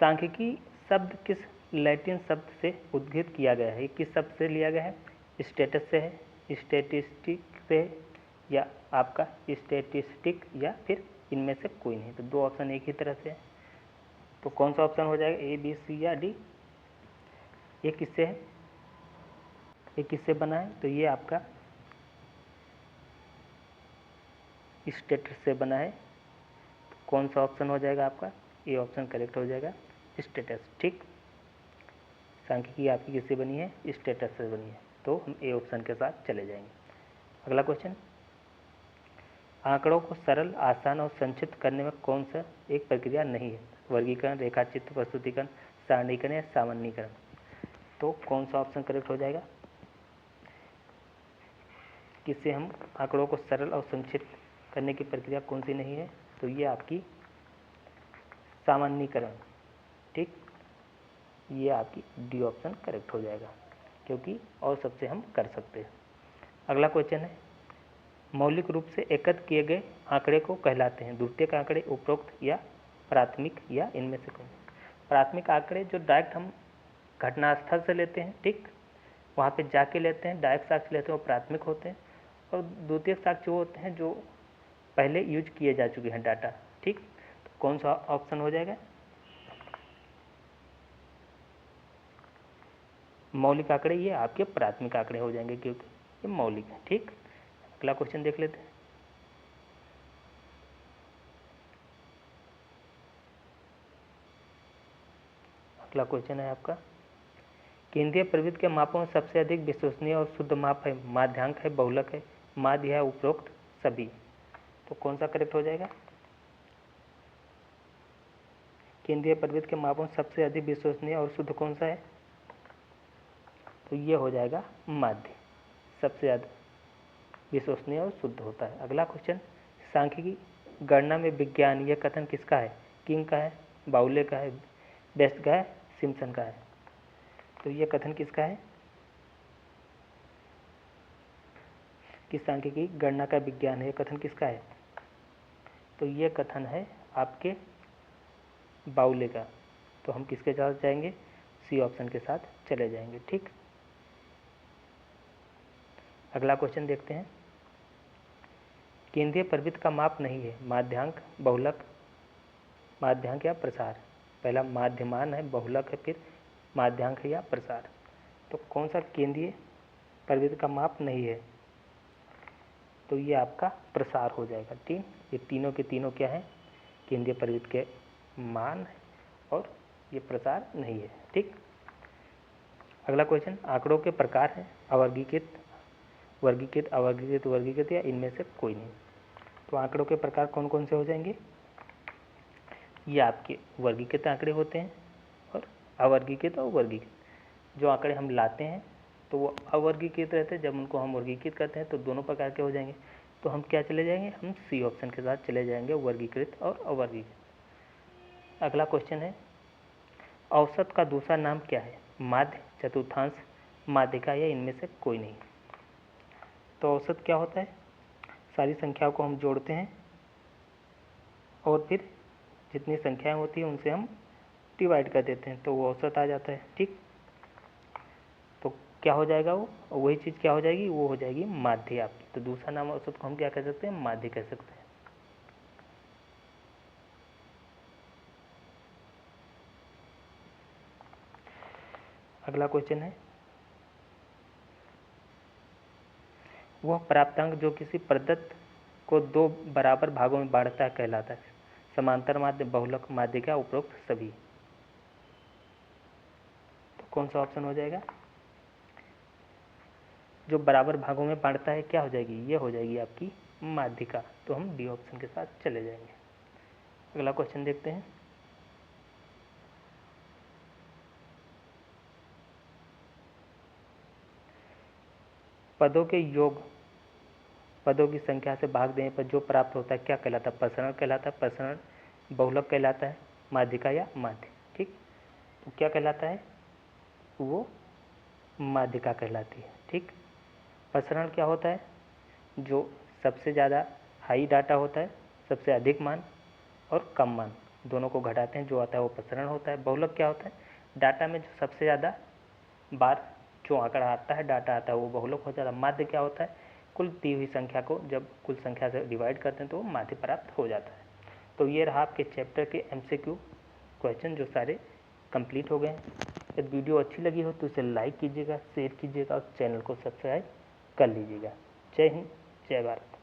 सांख्यिकी शब्द किस लैटिन शब्द से उद्गीत किया गया है? किस शब्द से लिया गया है? स्टेटस से है, स्टेटिस्टिक से है, या आपका स्टेटिस्टिक, या फिर इनमें से कोई नहीं। तो दो ऑप्शन एक ही तरह से है, तो कौन सा ऑप्शन हो जाएगा? ए, बी, सी या डी? ये किससे है? ये किससे बना है? तो ये आपका स्टेटस से बना है। तो कौन सा ऑप्शन हो जाएगा आपका? ये ऑप्शन करेक्ट हो जाएगा, स्टेटस। ठीक, सांख्यिकी आपकी किससे बनी है? स्टेटस से बनी है, तो हम ए ऑप्शन के साथ चले जाएंगे। अगला क्वेश्चन, आंकड़ों को सरल, आसान और संक्षिप्त करने में कौन सा एक प्रक्रिया नहीं है? वर्गीकरण, रेखाचित्र, प्रस्तुतिकरण, सारणीकरण या सामान्यीकरण? तो कौन सा ऑप्शन करेक्ट हो जाएगा? किससे हम आंकड़ों को सरल और संक्षिप्त करने की प्रक्रिया कौन सी नहीं है? तो ये आपकी सामान्यीकरण। ठीक, ये आपकी डी ऑप्शन करेक्ट हो जाएगा, क्योंकि और सबसे हम कर सकते हैं। अगला क्वेश्चन है, मौलिक रूप से एकत्र किए गए आंकड़े को कहलाते हैं द्वितीयक आंकड़े, उपरोक्त या प्राथमिक, या इनमें से कौन? प्राथमिक आंकड़े जो डायरेक्ट हम घटनास्थल से लेते हैं, ठीक, वहाँ पे जाके लेते हैं, डायरेक्ट साक्ष्य लेते हैं, वो प्राथमिक होते हैं। और द्वितीयक साक्ष्य वो होते हैं जो पहले यूज किए जा चुके हैं डाटा। ठीक, तो कौन सा ऑप्शन हो जाएगा? मौलिक आंकड़े ये आपके प्राथमिक आंकड़े हो जाएंगे, क्योंकि ये मौलिक है। ठीक, अगला क्वेश्चन देख लेते हैं। अगला क्वेश्चन है आपका, केंद्रीय प्रवृत्ति के मापों में सबसे अधिक विश्वसनीय और शुद्ध माप है? माध्यांक है, बहुलक है, माध्य है, उपरोक्त सभी? तो कौन सा करेक्ट हो जाएगा? केंद्रीय प्रवृत्ति के मापों में सबसे अधिक विश्वसनीय और शुद्ध कौन सा है? तो ये हो जाएगा माध्य, सबसे ज़्यादा विश्वसनीय और शुद्ध होता है। अगला क्वेश्चन, सांख्यिकी गणना में विज्ञान, यह कथन किसका है? किंग का है, बाउले का है, बेस्ट का है, सिम्पसन का है? तो ये कथन किसका है कि सांख्यिकी गणना का विज्ञान है? ये कथन किसका है? तो ये कथन है आपके बाउले का। तो हम किसके साथ जाएंगे? सी ऑप्शन के साथ चले जाएंगे। ठीक, अगला क्वेश्चन देखते हैं, केंद्रीय प्रवृत्ति का माप नहीं है? माध्यांक, बहुलक, माध्यांक या प्रसार? पहला माध्यमान है, बहुलक है, फिर माध्यांक है या प्रसार? तो कौन सा केंद्रीय प्रवृत्ति का माप नहीं है? तो ये आपका प्रसार हो जाएगा। ठीक, ये तीनों के तीनों क्या है? केंद्रीय प्रवृत्ति के मान है, और ये प्रसार नहीं है। ठीक, अगला क्वेश्चन, आंकड़ों के प्रकार हैं? अवर्गीकृत, वर्गीकृत, अवर्गीकृत, वर्गीकृत, या इनमें से कोई नहीं? तो आंकड़ों के प्रकार कौन कौन से हो जाएंगे? ये आपके वर्गीकृत आंकड़े होते हैं, और अवर्गीकृत और वर्गीकृत। जो आंकड़े हम लाते हैं तो वो अवर्गीकृत रहते हैं, जब उनको हम वर्गीकृत करते हैं तो दोनों प्रकार के हो जाएंगे। तो हम क्या चले जाएंगे? हम सी ऑप्शन के साथ चले जाएंगे, वर्गीकृत और अवर्गीकृत। अगला क्वेश्चन है, औसत का दूसरा नाम क्या है? माध्य, चतुर्थांश, माध्यिका, या इनमें से कोई नहीं? तो औसत क्या होता है? सारी संख्याओं को हम जोड़ते हैं और फिर जितनी संख्याएं होती हैं उनसे हम डिवाइड कर देते हैं, तो वो औसत आ जाता है। ठीक, तो क्या हो जाएगा? वो वही चीज़ क्या हो जाएगी? वो हो जाएगी माध्य आपकी। तो दूसरा नाम औसत को हम क्या कह सकते हैं? माध्य कह सकते हैं। अगला क्वेश्चन है, वह प्राप्तांक जो किसी प्रदत्त को दो बराबर भागों में बांटता है कहलाता है? समांतर माध्य, बहुलक, माध्यिका, उपरोक्त सभी? तो कौन सा ऑप्शन हो जाएगा? जो बराबर भागों में बांटता है क्या हो जाएगी? ये हो जाएगी आपकी माध्यिका। तो हम डी ऑप्शन के साथ चले जाएंगे। अगला क्वेश्चन देखते हैं, पदों के योग पदों की संख्या से भाग देने पर जो प्राप्त होता है क्या कहलाता है? प्रसरण कहलाता है, प्रसरण, बहुलक कहलाता है, माध्यिका या माध्य? ठीक, तो क्या कहलाता है? वो माध्यिका कहलाती है। ठीक, प्रसरण क्या होता है? जो सबसे ज़्यादा हाई डाटा होता है, सबसे अधिक मान और कम मान, दोनों को घटाते हैं, जो आता है वो प्रसरण होता है। बहुलक क्या होता है? डाटा में जो सबसे ज़्यादा बार जो आंकड़ा आता है, डाटा आता है, वो बहुलक हो जाता है। माध्य क्या होता है? कुल दी हुई संख्या को जब कुल संख्या से डिवाइड करते हैं तो वो माध्य प्राप्त हो जाता है। तो ये रहा आपके चैप्टर के MCQ क्वेश्चन जो सारे कंप्लीट हो गए हैं। यदि वीडियो अच्छी लगी हो तो इसे लाइक कीजिएगा, शेयर कीजिएगा और चैनल को सब्सक्राइब कर लीजिएगा। जय हिंद, जय भारत।